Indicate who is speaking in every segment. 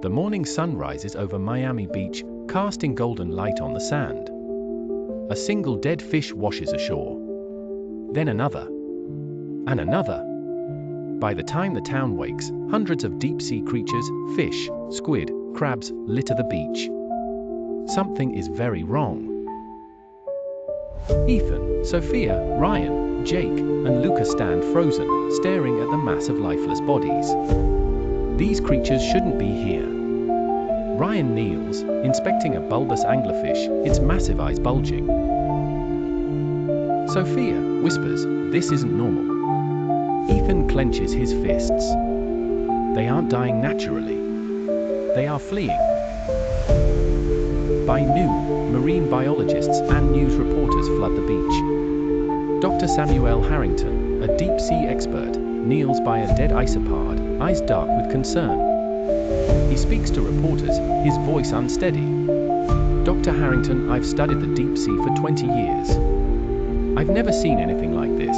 Speaker 1: The morning sun rises over Miami Beach, casting golden light on the sand. A single dead fish washes ashore. Then another. And another. By the time the town wakes, hundreds of deep-sea creatures, fish, squid, crabs, litter the beach. Something is very wrong. Ethan, Sofia, Ryan, Jake, and Lucas stand frozen, staring at the mass of lifeless bodies. These creatures shouldn't be here. Ryan kneels, inspecting a bulbous anglerfish, its massive eyes bulging. Sofia whispers, "This isn't normal." Ethan clenches his fists. They aren't dying naturally. They are fleeing. By noon, marine biologists and news reporters flood the beach. Dr. Samuel Harrington, a deep-sea expert, kneels by a dead isopod, eyes dark with concern. He speaks to reporters, his voice unsteady. "Dr. Harrington, I've studied the deep sea for 20 years. I've never seen anything like this."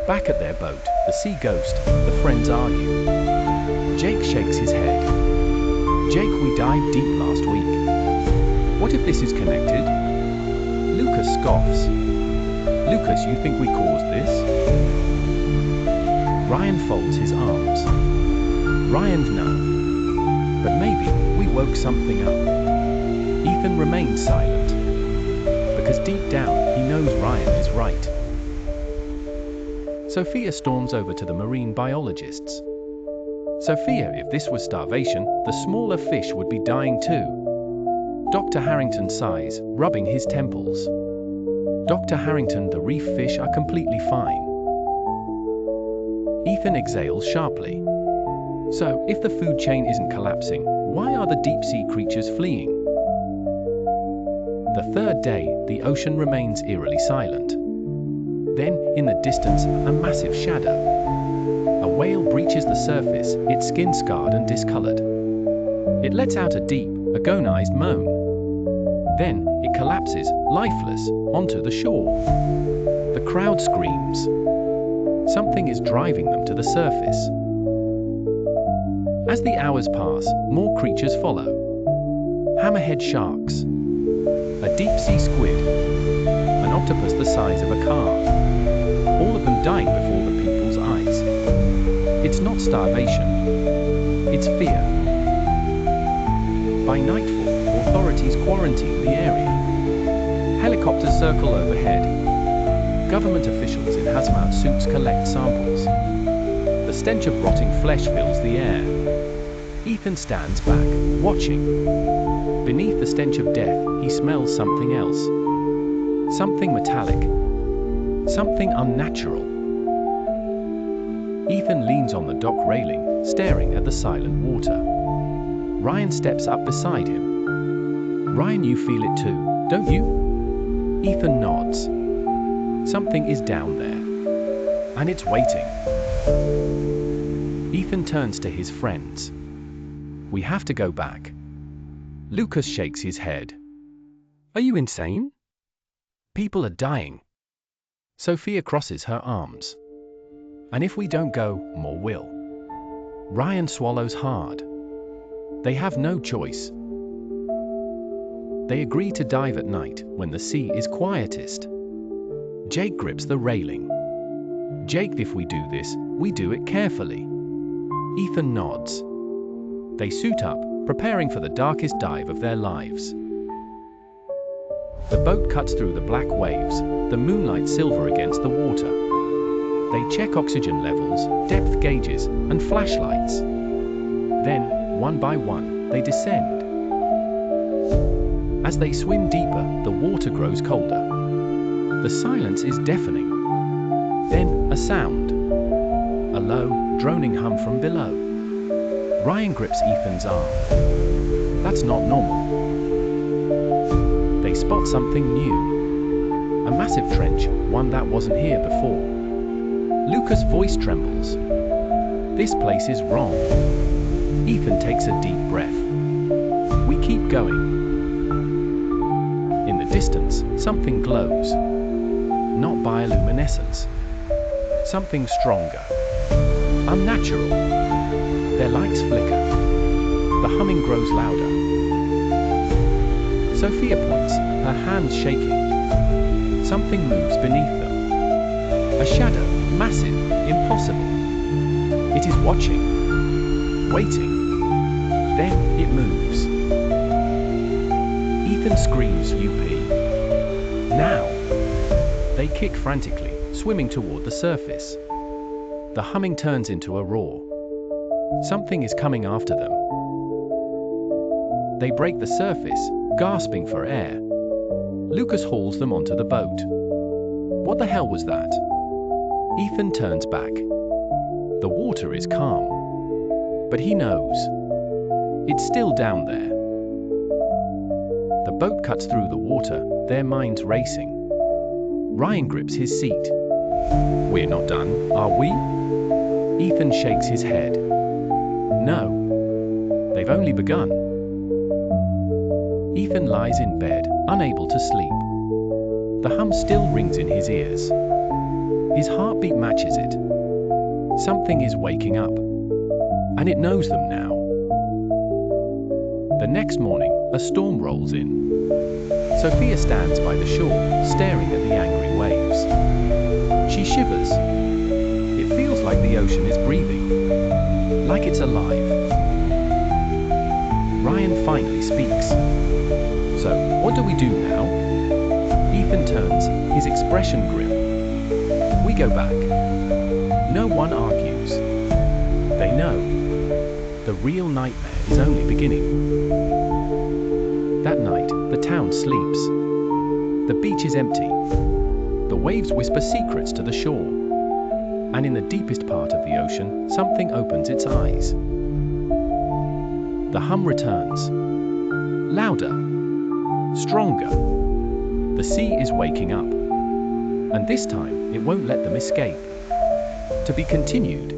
Speaker 1: Back at their boat, the sea ghost, the friends argue. Jake shakes his head. "Jake, we dived deep last week. What if this is connected?" Lucas scoffs. "Lucas, you think we caused this?" Ryan folds his arms. "Ryan, no. But maybe we woke something up." Ethan remains silent. Because deep down, he knows Ryan is right. Sofia storms over to the marine biologists. "Sofia, if this was starvation, the smaller fish would be dying too." Dr. Harrington sighs, rubbing his temples. "Dr. Harrington, the reef fish are completely fine." Ethan exhales sharply. "So, if the food chain isn't collapsing, why are the deep-sea creatures fleeing?" The third day, the ocean remains eerily silent. Then, in the distance, a massive shadow. A whale breaches the surface, its skin scarred and discolored. It lets out a deep, agonized moan. Then, it collapses, lifeless, onto the shore. The crowd screams. Something is driving them to the surface. As the hours pass, more creatures follow. Hammerhead sharks. A deep-sea squid. An octopus the size of a car. All of them dying before the people's eyes. It's not starvation. It's fear. By nightfall, authorities quarantine the area. Helicopters circle overhead. Government officials in hazmat suits collect samples. The stench of rotting flesh fills the air. Ethan stands back, watching. Beneath the stench of death, he smells something else. Something metallic. Something unnatural. Ethan leans on the dock railing, staring at the silent water. Ryan steps up beside him. "Ryan, you feel it too, don't you?" Ethan nods. Something is down there. And it's waiting. Ethan turns to his friends. "We have to go back." Lucas shakes his head. "Are you insane? People are dying." Sofia crosses her arms. "And if we don't go, more will." Ryan swallows hard. They have no choice. They agree to dive at night, when the sea is quietest. Jake grips the railing. "Jake, if we do this, we do it carefully." Ethan nods. They suit up, preparing for the darkest dive of their lives. The boat cuts through the black waves, the moonlight silver against the water. They check oxygen levels, depth gauges, and flashlights. Then, one by one, they descend. As they swim deeper, the water grows colder. The silence is deafening. Then, a sound. A low, droning hum from below. Ryan grips Ethan's arm. That's not normal. They spot something new. A massive trench, one that wasn't here before. Lucas' voice trembles. This place is wrong. Ethan takes a deep breath. We keep going. In the distance, something glows. Not bioluminescence. Something stronger. Unnatural. Their lights flicker. The humming grows louder. Sofia points, her hands shaking. Something moves beneath them. A shadow, massive, impossible. It is watching, waiting. Then it moves. Ethan screams, "UP! Now!" They kick frantically, swimming toward the surface. The humming turns into a roar. Something is coming after them. They break the surface, gasping for air. Lucas hauls them onto the boat. What the hell was that? Ethan turns back. The water is calm. But he knows. It's still down there. The boat cuts through the water, their minds racing. Ryan grips his seat. "We're not done, are we?" Ethan shakes his head. "No. They've only begun." Ethan lies in bed, unable to sleep. The hum still rings in his ears. His heartbeat matches it. Something is waking up. And it knows them now. The next morning, a storm rolls in. Sofia stands by the shore, staring at the angry waves. She shivers. It feels like the ocean is breathing. Like it's alive. Ryan finally speaks. "So, what do we do now?" Ethan turns, his expression grim. "We go back." No one argues. They know. The real nightmare is only beginning. That night, the town sleeps. The beach is empty. The waves whisper secrets to the shore. And in the deepest part of the ocean, something opens its eyes. The hum returns. Louder. Stronger. The sea is waking up. And this time, it won't let them escape. To be continued.